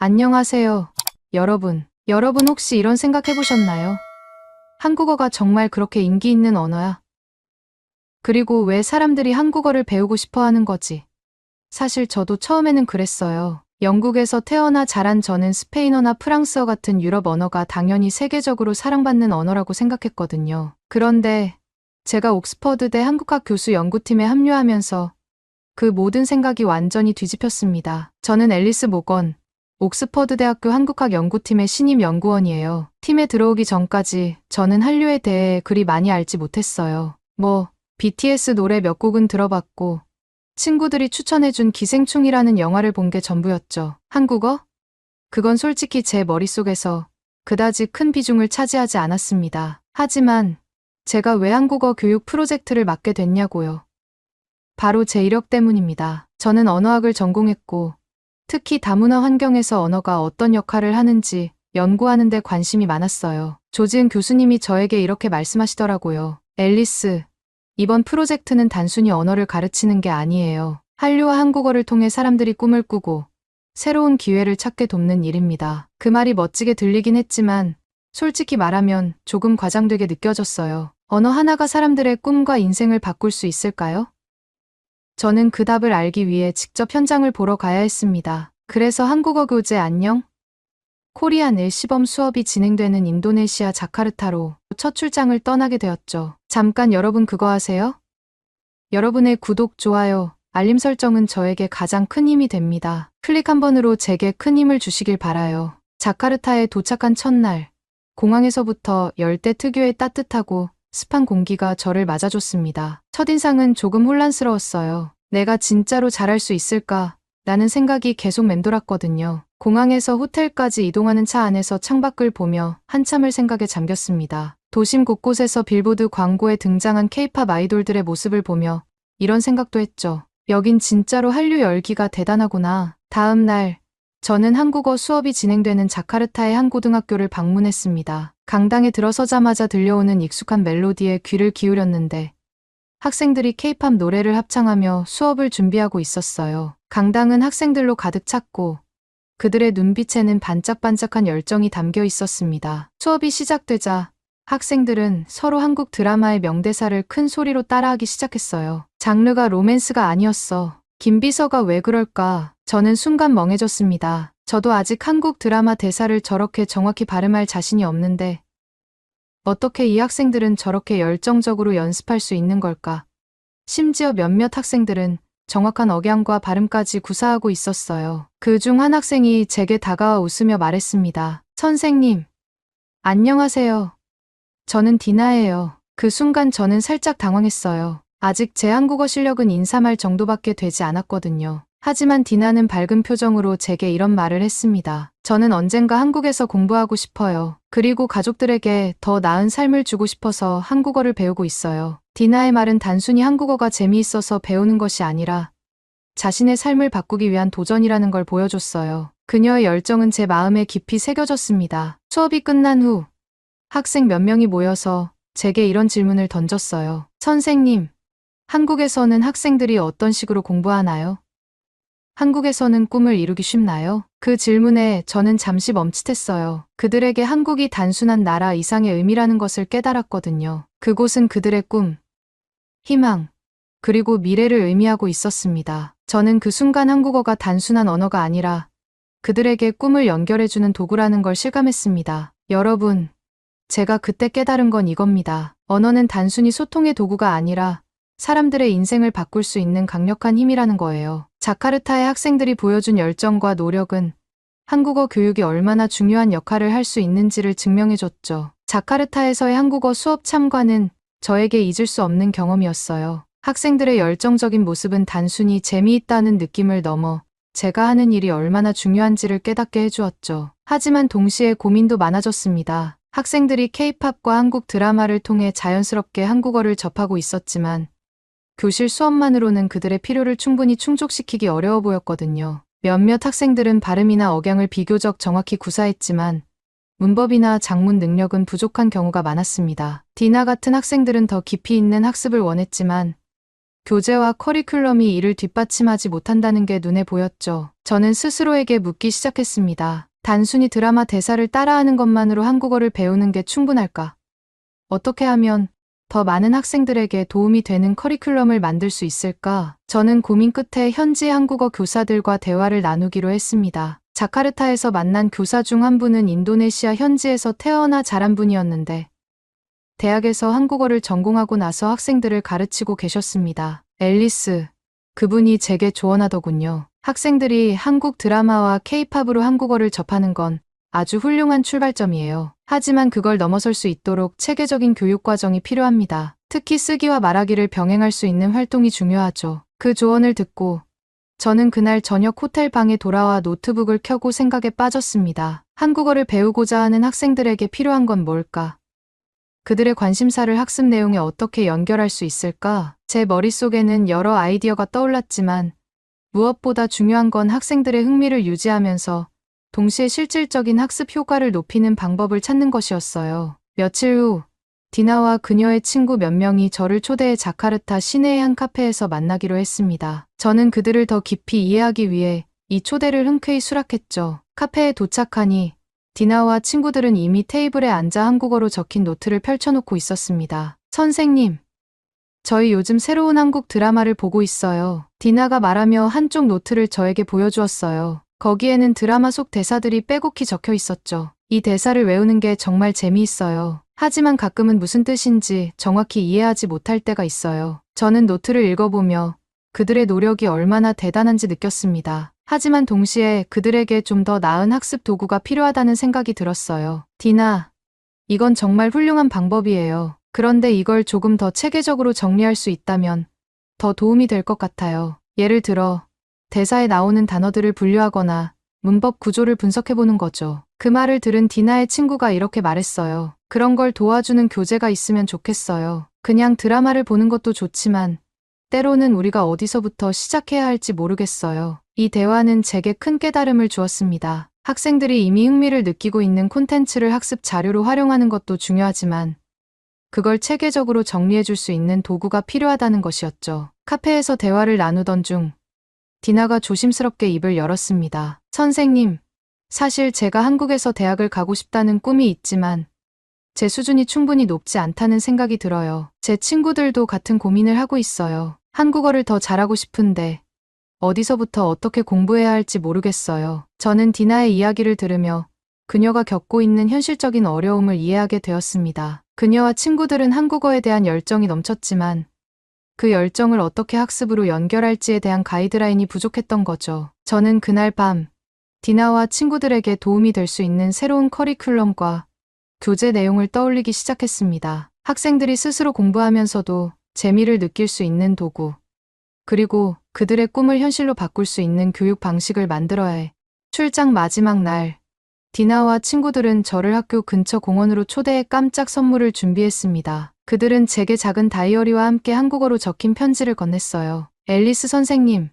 안녕하세요, 여러분. 여러분 혹시 이런 생각 해보셨나요? 한국어가 정말 그렇게 인기 있는 언어야? 그리고 왜 사람들이 한국어를 배우고 싶어 하는 거지? 사실 저도 처음에는 그랬어요. 영국에서 태어나 자란 저는 스페인어나 프랑스어 같은 유럽 언어가 당연히 세계적으로 사랑받는 언어라고 생각했거든요. 그런데 제가 옥스퍼드대 한국학 교수 연구팀에 합류하면서 그 모든 생각이 완전히 뒤집혔습니다. 저는 앨리스 모건, 옥스퍼드 대학교 한국학 연구팀의 신임 연구원이에요. 팀에 들어오기 전까지 저는 한류에 대해 그리 많이 알지 못했어요. BTS 노래 몇 곡은 들어봤고, 친구들이 추천해준 기생충이라는 영화를 본 게 전부였죠. 한국어? 그건 솔직히 제 머릿속에서 그다지 큰 비중을 차지하지 않았습니다. 하지만 제가 왜 한국어 교육 프로젝트를 맡게 됐냐고요. 바로 제 이력 때문입니다. 저는 언어학을 전공했고, 특히 다문화 환경에서 언어가 어떤 역할을 하는지 연구하는 데 관심이 많았어요. 조지은 교수님이 저에게 이렇게 말씀하시더라고요. 앨리스, 이번 프로젝트는 단순히 언어를 가르치는 게 아니에요. 한류와 한국어를 통해 사람들이 꿈을 꾸고 새로운 기회를 찾게 돕는 일입니다. 그 말이 멋지게 들리긴 했지만 솔직히 말하면 조금 과장되게 느껴졌어요. 언어 하나가 사람들의 꿈과 인생을 바꿀 수 있을까요? 저는 그 답을 알기 위해 직접 현장을 보러 가야 했습니다. 그래서 한국어 교재 안녕? 코리안 일 시범 수업이 진행되는 인도네시아 자카르타로 첫 출장을 떠나게 되었죠. 잠깐 여러분 그거 아세요? 여러분의 구독, 좋아요, 알림 설정은 저에게 가장 큰 힘이 됩니다. 클릭 한 번으로 제게 큰 힘을 주시길 바라요. 자카르타에 도착한 첫날, 공항에서부터 열대 특유의 따뜻하고 습한 공기가 저를 맞아줬습니다. 첫인상은 조금 혼란스러웠어요. 내가 진짜로 잘할 수 있을까? 라는 생각이 계속 맴돌았거든요. 공항에서 호텔까지 이동하는 차 안에서 창밖을 보며 한참을 생각에 잠겼습니다. 도심 곳곳에서 빌보드 광고에 등장한 케이팝 아이돌들의 모습을 보며 이런 생각도 했죠. 여긴 진짜로 한류 열기가 대단하구나. 다음 날, 저는 한국어 수업이 진행되는 자카르타의 한 고등학교를 방문했습니다. 강당에 들어서자마자 들려오는 익숙한 멜로디에 귀를 기울였는데 학생들이 케이팝 노래를 합창하며 수업을 준비하고 있었어요. 강당은 학생들로 가득 찼고 그들의 눈빛에는 반짝반짝한 열정이 담겨 있었습니다. 수업이 시작되자 학생들은 서로 한국 드라마의 명대사를 큰 소리로 따라하기 시작했어요. 장르가 로맨스가 아니었어. 김비서가 왜 그럴까? 저는 순간 멍해졌습니다. 저도 아직 한국 드라마 대사를 저렇게 정확히 발음할 자신이 없는데 어떻게 이 학생들은 저렇게 열정적으로 연습할 수 있는 걸까? 심지어 몇몇 학생들은 정확한 억양과 발음까지 구사하고 있었어요. 그 중 한 학생이 제게 다가와 웃으며 말했습니다. 선생님, 안녕하세요. 저는 디나예요. 그 순간 저는 살짝 당황했어요. 아직 제 한국어 실력은 인사말 정도밖에 되지 않았거든요. 하지만 디나는 밝은 표정으로 제게 이런 말을 했습니다. 저는 언젠가 한국에서 공부하고 싶어요. 그리고 가족들에게 더 나은 삶을 주고 싶어서 한국어를 배우고 있어요. 디나의 말은 단순히 한국어가 재미있어서 배우는 것이 아니라 자신의 삶을 바꾸기 위한 도전이라는 걸 보여줬어요. 그녀의 열정은 제 마음에 깊이 새겨졌습니다. 수업이 끝난 후 학생 몇 명이 모여서 제게 이런 질문을 던졌어요. 선생님, 한국에서는 학생들이 어떤 식으로 공부하나요? 한국에서는 꿈을 이루기 쉽나요? 그 질문에 저는 잠시 멈칫했어요. 그들에게 한국이 단순한 나라 이상의 의미라는 것을 깨달았거든요. 그곳은 그들의 꿈, 희망, 그리고 미래를 의미하고 있었습니다. 저는 그 순간 한국어가 단순한 언어가 아니라 그들에게 꿈을 연결해주는 도구라는 걸 실감했습니다. 여러분, 제가 그때 깨달은 건 이겁니다. 언어는 단순히 소통의 도구가 아니라 사람들의 인생을 바꿀 수 있는 강력한 힘이라는 거예요. 자카르타의 학생들이 보여준 열정과 노력은 한국어 교육이 얼마나 중요한 역할을 할 수 있는지를 증명해줬죠. 자카르타에서의 한국어 수업 참관은 저에게 잊을 수 없는 경험이었어요. 학생들의 열정적인 모습은 단순히 재미있다는 느낌을 넘어 제가 하는 일이 얼마나 중요한지를 깨닫게 해주었죠. 하지만 동시에 고민도 많아졌습니다. 학생들이 케이팝과 한국 드라마를 통해 자연스럽게 한국어를 접하고 있었지만 교실 수업만으로는 그들의 필요를 충분히 충족시키기 어려워 보였거든요. 몇몇 학생들은 발음이나 억양을 비교적 정확히 구사했지만 문법이나 작문 능력은 부족한 경우가 많았습니다. 디나 같은 학생들은 더 깊이 있는 학습을 원했지만 교재와 커리큘럼이 이를 뒷받침하지 못한다는 게 눈에 보였죠. 저는 스스로에게 묻기 시작했습니다. 단순히 드라마 대사를 따라하는 것만으로 한국어를 배우는 게 충분할까? 어떻게 하면 더 많은 학생들에게 도움이 되는 커리큘럼을 만들 수 있을까? 저는 고민 끝에 현지 한국어 교사들과 대화를 나누기로 했습니다. 자카르타에서 만난 교사 중 한 분은 인도네시아 현지에서 태어나 자란 분이었는데 대학에서 한국어를 전공하고 나서 학생들을 가르치고 계셨습니다. 앨리스, 그분이 제게 조언하더군요. 학생들이 한국 드라마와 케이팝으로 한국어를 접하는 건 아주 훌륭한 출발점이에요. 하지만 그걸 넘어설 수 있도록 체계적인 교육 과정이 필요합니다. 특히 쓰기와 말하기를 병행할 수 있는 활동이 중요하죠. 그 조언을 듣고 저는 그날 저녁 호텔 방에 돌아와 노트북을 켜고 생각에 빠졌습니다. 한국어를 배우고자 하는 학생들에게 필요한 건 뭘까? 그들의 관심사를 학습 내용에 어떻게 연결할 수 있을까? 제 머릿속에는 여러 아이디어가 떠올랐지만 무엇보다 중요한 건 학생들의 흥미를 유지하면서 동시에 실질적인 학습 효과를 높이는 방법을 찾는 것이었어요. 며칠 후 디나와 그녀의 친구 몇 명이 저를 초대해 자카르타 시내의 한 카페에서 만나기로 했습니다. 저는 그들을 더 깊이 이해하기 위해 이 초대를 흔쾌히 수락했죠. 카페에 도착하니 디나와 친구들은 이미 테이블에 앉아 한국어로 적힌 노트를 펼쳐놓고 있었습니다. 선생님, 저희 요즘 새로운 한국 드라마를 보고 있어요. 디나가 말하며 한쪽 노트를 저에게 보여주었어요. 거기에는 드라마 속 대사들이 빼곡히 적혀 있었죠. 이 대사를 외우는 게 정말 재미있어요. 하지만 가끔은 무슨 뜻인지 정확히 이해하지 못할 때가 있어요. 저는 노트를 읽어보며 그들의 노력이 얼마나 대단한지 느꼈습니다. 하지만 동시에 그들에게 좀 더 나은 학습 도구가 필요하다는 생각이 들었어요. 디나, 이건 정말 훌륭한 방법이에요. 그런데 이걸 조금 더 체계적으로 정리할 수 있다면 더 도움이 될 것 같아요. 예를 들어, 대사에 나오는 단어들을 분류하거나 문법 구조를 분석해보는 거죠. 그 말을 들은 디나의 친구가 이렇게 말했어요. 그런 걸 도와주는 교재가 있으면 좋겠어요. 그냥 드라마를 보는 것도 좋지만 때로는 우리가 어디서부터 시작해야 할지 모르겠어요. 이 대화는 제게 큰 깨달음을 주었습니다. 학생들이 이미 흥미를 느끼고 있는 콘텐츠를 학습 자료로 활용하는 것도 중요하지만 그걸 체계적으로 정리해줄 수 있는 도구가 필요하다는 것이었죠. 카페에서 대화를 나누던 중 디나가 조심스럽게 입을 열었습니다. 선생님, 사실 제가 한국에서 대학을 가고 싶다는 꿈이 있지만 제 수준이 충분히 높지 않다는 생각이 들어요. 제 친구들도 같은 고민을 하고 있어요. 한국어를 더 잘하고 싶은데 어디서부터 어떻게 공부해야 할지 모르겠어요. 저는 디나의 이야기를 들으며 그녀가 겪고 있는 현실적인 어려움을 이해하게 되었습니다. 그녀와 친구들은 한국어에 대한 열정이 넘쳤지만 그 열정을 어떻게 학습으로 연결할지에 대한 가이드라인이 부족했던 거죠. 저는 그날 밤 디나와 친구들에게 도움이 될 수 있는 새로운 커리큘럼과 교재 내용을 떠올리기 시작했습니다. 학생들이 스스로 공부하면서도 재미를 느낄 수 있는 도구, 그리고 그들의 꿈을 현실로 바꿀 수 있는 교육 방식을 만들어야 해. 출장 마지막 날, 디나와 친구들은 저를 학교 근처 공원으로 초대해 깜짝 선물을 준비했습니다. 그들은 제게 작은 다이어리와 함께 한국어로 적힌 편지를 건넸어요. 앨리스 선생님,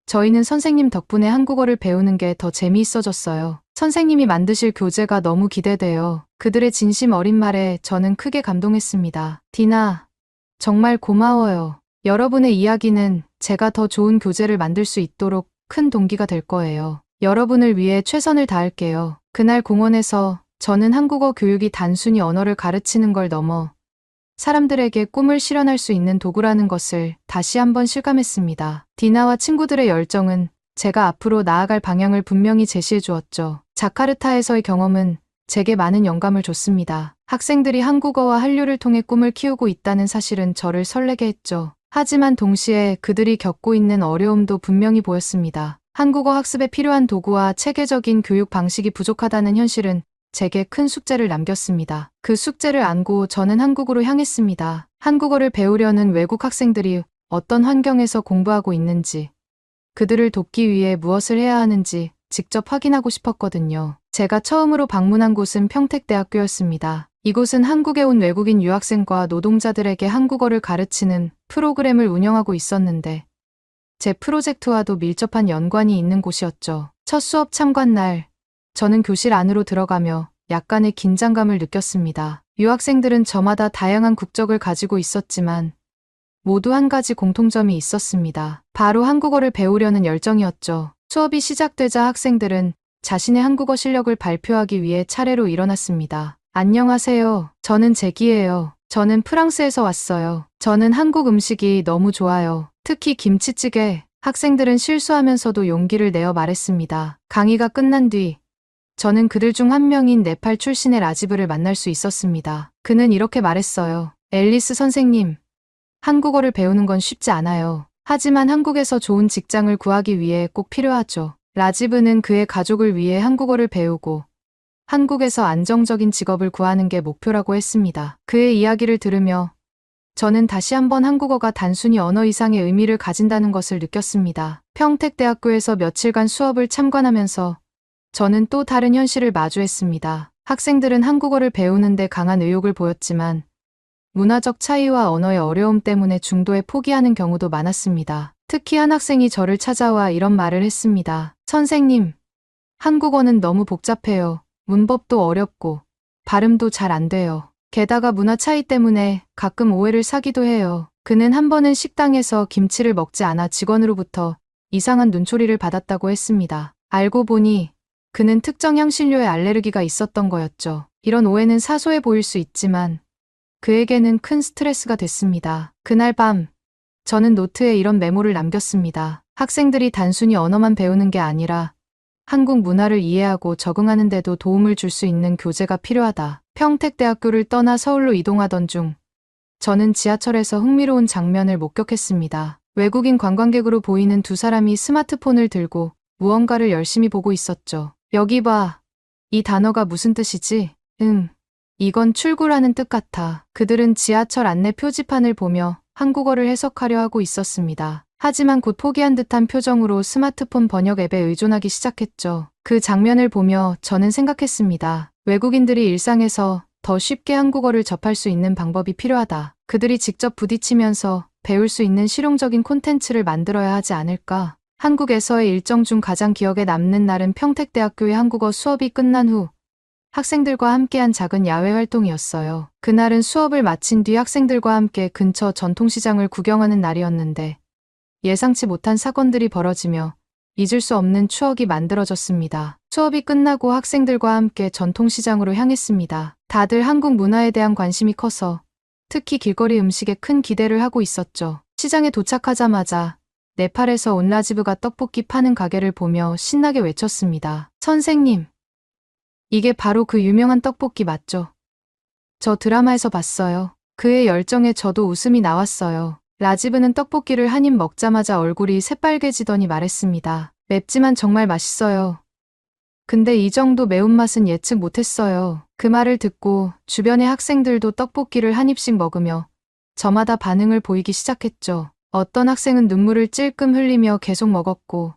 저희는 선생님 덕분에 한국어를 배우는 게 더 재미있어졌어요. 선생님이 만드실 교재가 너무 기대돼요. 그들의 진심 어린 말에 저는 크게 감동했습니다. 디나, 정말 고마워요. 여러분의 이야기는 제가 더 좋은 교재를 만들 수 있도록 큰 동기가 될 거예요. 여러분을 위해 최선을 다할게요. 그날 공원에서 저는 한국어 교육이 단순히 언어를 가르치는 걸 넘어 사람들에게 꿈을 실현할 수 있는 도구라는 것을 다시 한번 실감했습니다. 디나와 친구들의 열정은 제가 앞으로 나아갈 방향을 분명히 제시해 주었죠. 자카르타에서의 경험은 제게 많은 영감을 줬습니다. 학생들이 한국어와 한류를 통해 꿈을 키우고 있다는 사실은 저를 설레게 했죠. 하지만 동시에 그들이 겪고 있는 어려움도 분명히 보였습니다. 한국어 학습에 필요한 도구와 체계적인 교육 방식이 부족하다는 현실은 제게 큰 숙제를 남겼습니다. 그 숙제를 안고 저는 한국으로 향했습니다. 한국어를 배우려는 외국 학생들이 어떤 환경에서 공부하고 있는지, 그들을 돕기 위해 무엇을 해야 하는지 직접 확인하고 싶었거든요. 제가 처음으로 방문한 곳은 평택대학교였습니다. 이곳은 한국에 온 외국인 유학생과 노동자들에게 한국어를 가르치는 프로그램을 운영하고 있었는데 제 프로젝트와도 밀접한 연관이 있는 곳이었죠. 첫 수업 참관 날, 저는 교실 안으로 들어가며 약간의 긴장감을 느꼈습니다. 유학생들은 저마다 다양한 국적을 가지고 있었지만 모두 한 가지 공통점이 있었습니다. 바로 한국어를 배우려는 열정이었죠. 수업이 시작되자 학생들은 자신의 한국어 실력을 발표하기 위해 차례로 일어났습니다. 안녕하세요. 저는 잭이에요. 저는 프랑스에서 왔어요. 저는 한국 음식이 너무 좋아요. 특히 김치찌개. 학생들은 실수하면서도 용기를 내어 말했습니다. 강의가 끝난 뒤 저는 그들 중 한 명인 네팔 출신의 라지브를 만날 수 있었습니다. 그는 이렇게 말했어요. 앨리스 선생님, 한국어를 배우는 건 쉽지 않아요. 하지만 한국에서 좋은 직장을 구하기 위해 꼭 필요하죠. 라지브는 그의 가족을 위해 한국어를 배우고 한국에서 안정적인 직업을 구하는 게 목표라고 했습니다. 그의 이야기를 들으며 저는 다시 한번 한국어가 단순히 언어 이상의 의미를 가진다는 것을 느꼈습니다. 평택대학교에서 며칠간 수업을 참관하면서 저는 또 다른 현실을 마주했습니다. 학생들은 한국어를 배우는데 강한 의욕을 보였지만 문화적 차이와 언어의 어려움 때문에 중도에 포기하는 경우도 많았습니다. 특히 한 학생이 저를 찾아와 이런 말을 했습니다. 선생님, 한국어는 너무 복잡해요. 문법도 어렵고 발음도 잘 안 돼요. 게다가 문화 차이 때문에 가끔 오해를 사기도 해요. 그는 한 번은 식당에서 김치를 먹지 않아 직원으로부터 이상한 눈초리를 받았다고 했습니다. 알고 보니 그는 특정 향신료에 알레르기가 있었던 거였죠. 이런 오해는 사소해 보일 수 있지만 그에게는 큰 스트레스가 됐습니다. 그날 밤 저는 노트에 이런 메모를 남겼습니다. 학생들이 단순히 언어만 배우는 게 아니라 한국 문화를 이해하고 적응하는 데도 도움을 줄 수 있는 교재가 필요하다. 평택대학교를 떠나 서울로 이동하던 중 저는 지하철에서 흥미로운 장면을 목격했습니다. 외국인 관광객으로 보이는 두 사람이 스마트폰을 들고 무언가를 열심히 보고 있었죠. 여기 봐. 이 단어가 무슨 뜻이지? 이건 출구라는 뜻 같아. 그들은 지하철 안내 표지판을 보며 한국어를 해석하려 하고 있었습니다. 하지만 곧 포기한 듯한 표정으로 스마트폰 번역 앱에 의존하기 시작했죠. 그 장면을 보며 저는 생각했습니다. 외국인들이 일상에서 더 쉽게 한국어를 접할 수 있는 방법이 필요하다. 그들이 직접 부딪히면서 배울 수 있는 실용적인 콘텐츠를 만들어야 하지 않을까? 한국에서의 일정 중 가장 기억에 남는 날은 평택대학교의 한국어 수업이 끝난 후 학생들과 함께한 작은 야외 활동이었어요. 그날은 수업을 마친 뒤 학생들과 함께 근처 전통시장을 구경하는 날이었는데 예상치 못한 사건들이 벌어지며 잊을 수 없는 추억이 만들어졌습니다. 수업이 끝나고 학생들과 함께 전통시장으로 향했습니다. 다들 한국 문화에 대한 관심이 커서 특히 길거리 음식에 큰 기대를 하고 있었죠. 시장에 도착하자마자 네팔에서 온 라지브가 떡볶이 파는 가게를 보며 신나게 외쳤습니다. 선생님, 이게 바로 그 유명한 떡볶이 맞죠? 저 드라마에서 봤어요. 그의 열정에 저도 웃음이 나왔어요. 라지브는 떡볶이를 한 입 먹자마자 얼굴이 새빨개지더니 말했습니다. 맵지만 정말 맛있어요. 근데 이 정도 매운맛은 예측 못했어요. 그 말을 듣고 주변의 학생들도 떡볶이를 한 입씩 먹으며 저마다 반응을 보이기 시작했죠. 어떤 학생은 눈물을 찔끔 흘리며 계속 먹었고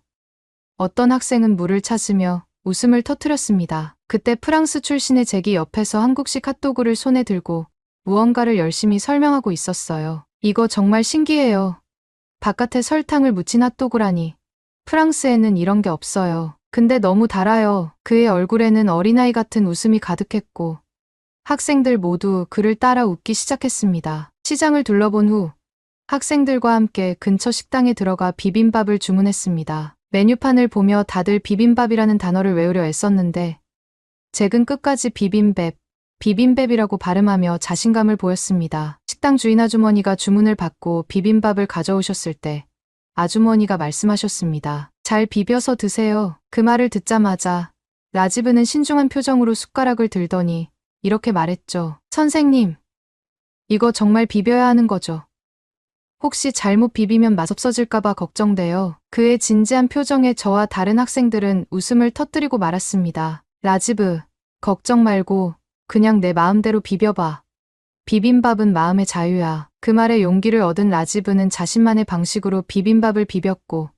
어떤 학생은 물을 찾으며 웃음을 터뜨렸습니다. 그때 프랑스 출신의 잭이 옆에서 한국식 핫도그를 손에 들고 무언가를 열심히 설명하고 있었어요. 이거 정말 신기해요. 바깥에 설탕을 묻힌 핫도그라니. 프랑스에는 이런 게 없어요. 근데 너무 달아요. 그의 얼굴에는 어린아이 같은 웃음이 가득했고 학생들 모두 그를 따라 웃기 시작했습니다. 시장을 둘러본 후 학생들과 함께 근처 식당에 들어가 비빔밥을 주문했습니다. 메뉴판을 보며 다들 비빔밥이라는 단어를 외우려 애썼는데 잭은 끝까지 비빔밥이라고 발음하며 자신감을 보였습니다. 식당 주인 아주머니가 주문을 받고 비빔밥을 가져오셨을 때 아주머니가 말씀하셨습니다. 잘 비벼서 드세요. 그 말을 듣자마자 라지브는 신중한 표정으로 숟가락을 들더니 이렇게 말했죠. 선생님, 이거 정말 비벼야 하는 거죠? 혹시 잘못 비비면 맛없어질까봐 걱정돼요. 그의 진지한 표정에 저와 다른 학생들은 웃음을 터뜨리고 말았습니다. 라지브, 걱정 말고 그냥 내 마음대로 비벼봐. 비빔밥은 마음의 자유야. 그 말에 용기를 얻은 라지브는 자신만의 방식으로 비빔밥을 비볐고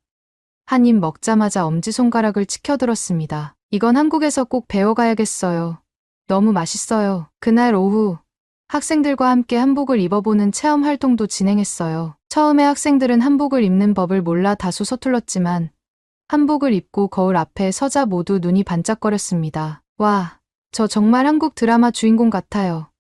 한 입 먹자마자 엄지손가락을 치켜들었습니다. 이건 한국에서 꼭 배워가야겠어요. 너무 맛있어요. 그날 오후 학생들과 함께 한복을 입어보는 체험 활동도 진행했어요. 처음에 학생들은 한복을 입는 법을 몰라 다소 서툴렀지만 한복을 입고 거울 앞에 서자 모두 눈이 반짝거렸습니다. 와, 저 정말 한국 드라마 주인공 같아요.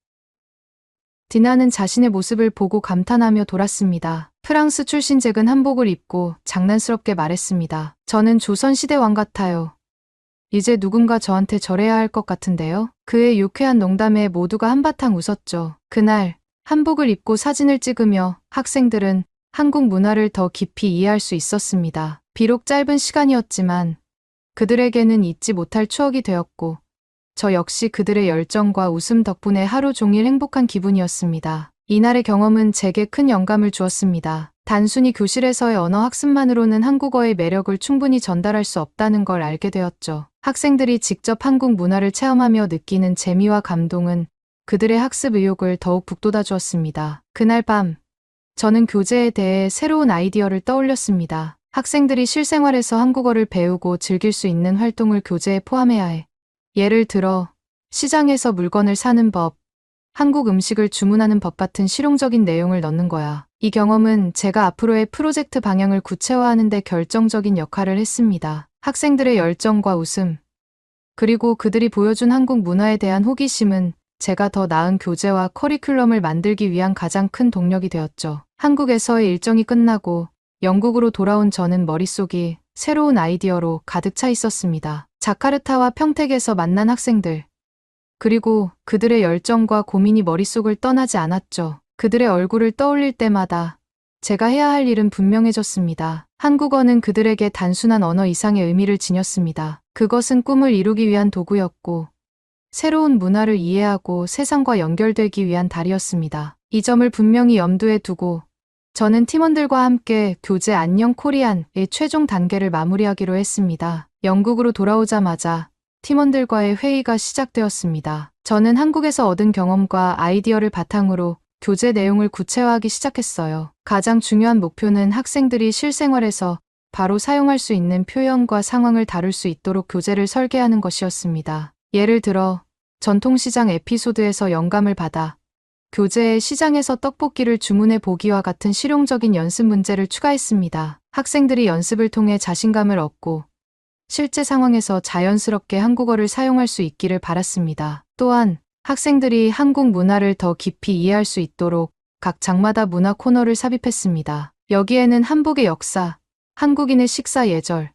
디나는 자신의 모습을 보고 감탄하며 돌았습니다. 프랑스 출신 잭은 한복을 입고 장난스럽게 말했습니다. 저는 조선시대 왕 같아요. 이제 누군가 저한테 절해야 할 것 같은데요. 그의 유쾌한 농담에 모두가 한바탕 웃었죠. 그날 한복을 입고 사진을 찍으며 학생들은 한국 문화를 더 깊이 이해할 수 있었습니다. 비록 짧은 시간이었지만 그들에게는 잊지 못할 추억이 되었고 저 역시 그들의 열정과 웃음 덕분에 하루 종일 행복한 기분이었습니다. 이날의 경험은 제게 큰 영감을 주었습니다. 단순히 교실에서의 언어 학습만으로는 한국어의 매력을 충분히 전달할 수 없다는 걸 알게 되었죠. 학생들이 직접 한국 문화를 체험하며 느끼는 재미와 감동은 그들의 학습 의욕을 더욱 북돋아 주었습니다. 그날 밤, 저는 교재에 대해 새로운 아이디어를 떠올렸습니다. 학생들이 실생활에서 한국어를 배우고 즐길 수 있는 활동을 교재에 포함해야 해. 예를 들어, 시장에서 물건을 사는 법, 한국 음식을 주문하는 법 같은 실용적인 내용을 넣는 거야. 이 경험은 제가 앞으로의 프로젝트 방향을 구체화하는 데 결정적인 역할을 했습니다. 학생들의 열정과 웃음, 그리고 그들이 보여준 한국 문화에 대한 호기심은 제가 더 나은 교재와 커리큘럼을 만들기 위한 가장 큰 동력이 되었죠. 한국에서의 일정이 끝나고 영국으로 돌아온 저는 머릿속이 새로운 아이디어로 가득 차 있었습니다. 자카르타와 평택에서 만난 학생들, 그리고 그들의 열정과 고민이 머릿속을 떠나지 않았죠. 그들의 얼굴을 떠올릴 때마다 제가 해야 할 일은 분명해졌습니다. 한국어는 그들에게 단순한 언어 이상의 의미를 지녔습니다. 그것은 꿈을 이루기 위한 도구였고, 새로운 문화를 이해하고 세상과 연결되기 위한 다리였습니다. 이 점을 분명히 염두에 두고 저는 팀원들과 함께 교재 안녕 코리안의 최종 단계를 마무리하기로 했습니다. 영국으로 돌아오자마자 팀원들과의 회의가 시작되었습니다. 저는 한국에서 얻은 경험과 아이디어를 바탕으로 교재 내용을 구체화하기 시작했어요. 가장 중요한 목표는 학생들이 실생활에서 바로 사용할 수 있는 표현과 상황을 다룰 수 있도록 교재를 설계하는 것이었습니다. 예를 들어, 전통시장 에피소드에서 영감을 받아 교재에 시장에서 떡볶이를 주문해 보기와 같은 실용적인 연습 문제를 추가했습니다. 학생들이 연습을 통해 자신감을 얻고 실제 상황에서 자연스럽게 한국어를 사용할 수 있기를 바랐습니다. 또한 학생들이 한국 문화를 더 깊이 이해할 수 있도록 각 장마다 문화 코너를 삽입했습니다. 여기에는 한복의 역사, 한국인의 식사 예절,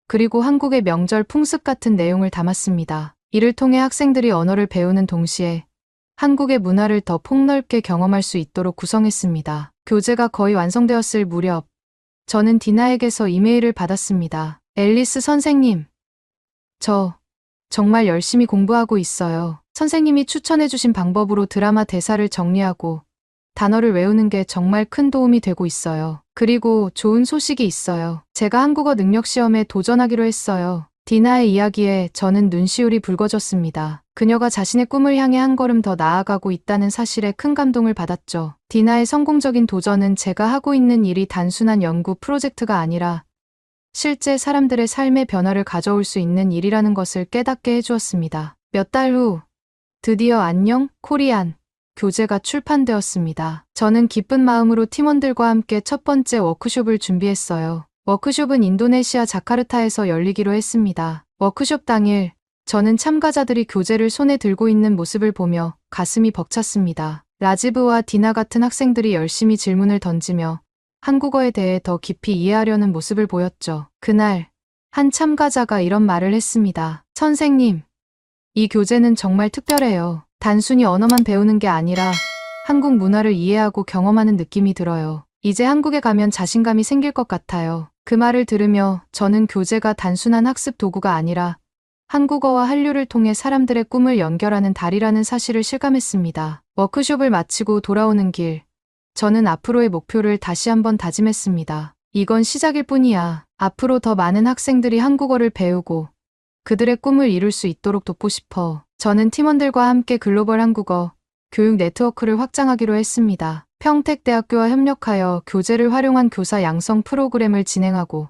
그리고 한국의 명절 풍습 같은 내용을 담았습니다. 이를 통해 학생들이 언어를 배우는 동시에 한국의 문화를 더 폭넓게 경험할 수 있도록 구성했습니다. 교재가 거의 완성되었을 무렵, 저는 디나에게서 이메일을 받았습니다. 앨리스 선생님, 저 정말 열심히 공부하고 있어요. 선생님이 추천해주신 방법으로 드라마 대사를 정리하고 단어를 외우는 게 정말 큰 도움이 되고 있어요. 그리고 좋은 소식이 있어요. 제가 한국어 능력 시험에 도전하기로 했어요. 디나의 이야기에 저는 눈시울이 붉어졌습니다. 그녀가 자신의 꿈을 향해 한 걸음 더 나아가고 있다는 사실에 큰 감동을 받았죠. 디나의 성공적인 도전은 제가 하고 있는 일이 단순한 연구 프로젝트가 아니라 실제 사람들의 삶의 변화를 가져올 수 있는 일이라는 것을 깨닫게 해주었습니다. 몇 달 후, 드디어 안녕 코리안 교재가 출판되었습니다. 저는 기쁜 마음으로 팀원들과 함께 첫 번째 워크숍을 준비했어요. 워크숍은 인도네시아 자카르타에서 열리기로 했습니다. 워크숍 당일, 저는 참가자들이 교재를 손에 들고 있는 모습을 보며 가슴이 벅찼습니다. 라지브와 디나 같은 학생들이 열심히 질문을 던지며 한국어에 대해 더 깊이 이해하려는 모습을 보였죠. 그날, 한 참가자가 이런 말을 했습니다. 선생님, 이 교재는 정말 특별해요. 단순히 언어만 배우는 게 아니라 한국 문화를 이해하고 경험하는 느낌이 들어요. 이제 한국에 가면 자신감이 생길 것 같아요. 그 말을 들으며 저는 교재가 단순한 학습 도구가 아니라 한국어와 한류를 통해 사람들의 꿈을 연결하는 다리라는 사실을 실감했습니다. 워크숍을 마치고 돌아오는 길, 저는 앞으로의 목표를 다시 한번 다짐했습니다. 이건 시작일 뿐이야. 앞으로 더 많은 학생들이 한국어를 배우고 그들의 꿈을 이룰 수 있도록 돕고 싶어. 저는 팀원들과 함께 글로벌 한국어 교육 네트워크를 확장하기로 했습니다. 평택대학교와 협력하여 교재를 활용한 교사 양성 프로그램을 진행하고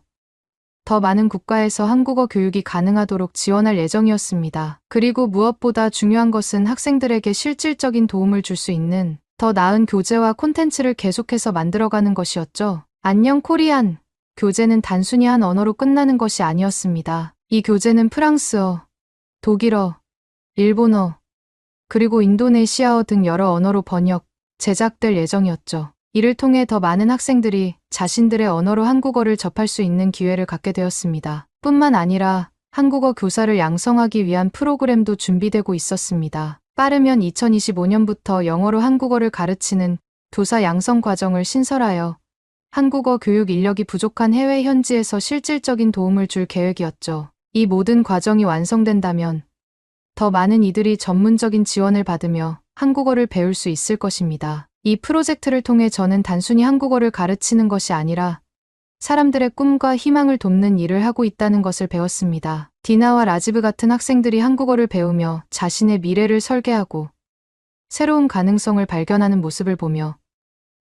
더 많은 국가에서 한국어 교육이 가능하도록 지원할 예정이었습니다. 그리고 무엇보다 중요한 것은 학생들에게 실질적인 도움을 줄 수 있는 더 나은 교재와 콘텐츠를 계속해서 만들어가는 것이었죠. 안녕 코리안 교재는 단순히 한 언어로 끝나는 것이 아니었습니다. 이 교재는 프랑스어, 독일어, 일본어, 그리고 인도네시아어 등 여러 언어로 번역, 제작될 예정이었죠. 이를 통해 더 많은 학생들이 자신들의 언어로 한국어를 접할 수 있는 기회를 갖게 되었습니다. 뿐만 아니라 한국어 교사를 양성하기 위한 프로그램도 준비되고 있었습니다. 빠르면 2025년부터 영어로 한국어를 가르치는 교사 양성 과정을 신설하여 한국어 교육 인력이 부족한 해외 현지에서 실질적인 도움을 줄 계획이었죠. 이 모든 과정이 완성된다면 더 많은 이들이 전문적인 지원을 받으며 한국어를 배울 수 있을 것입니다. 이 프로젝트를 통해 저는 단순히 한국어를 가르치는 것이 아니라 사람들의 꿈과 희망을 돕는 일을 하고 있다는 것을 배웠습니다. 디나와 라지브 같은 학생들이 한국어를 배우며 자신의 미래를 설계하고 새로운 가능성을 발견하는 모습을 보며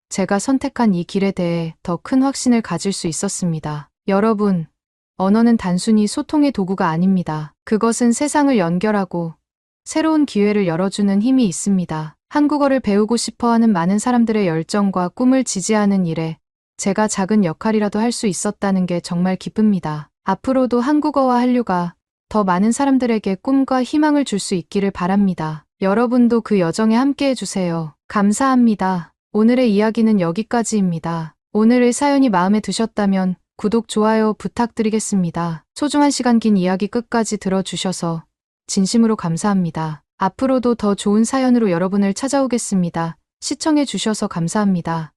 제가 선택한 이 길에 대해 더 큰 확신을 가질 수 있었습니다. 여러분, 언어는 단순히 소통의 도구가 아닙니다. 그것은 세상을 연결하고 새로운 기회를 열어주는 힘이 있습니다. 한국어를 배우고 싶어 하는 많은 사람들의 열정과 꿈을 지지하는 일에 제가 작은 역할이라도 할 수 있었다는 게 정말 기쁩니다. 앞으로도 한국어와 한류가 더 많은 사람들에게 꿈과 희망을 줄 수 있기를 바랍니다. 여러분도 그 여정에 함께 해주세요. 감사합니다. 오늘의 이야기는 여기까지입니다. 오늘의 사연이 마음에 드셨다면 구독, 좋아요 부탁드리겠습니다. 소중한 시간 긴 이야기 끝까지 들어주셔서 진심으로 감사합니다. 앞으로도 더 좋은 사연으로 여러분을 찾아오겠습니다. 시청해주셔서 감사합니다.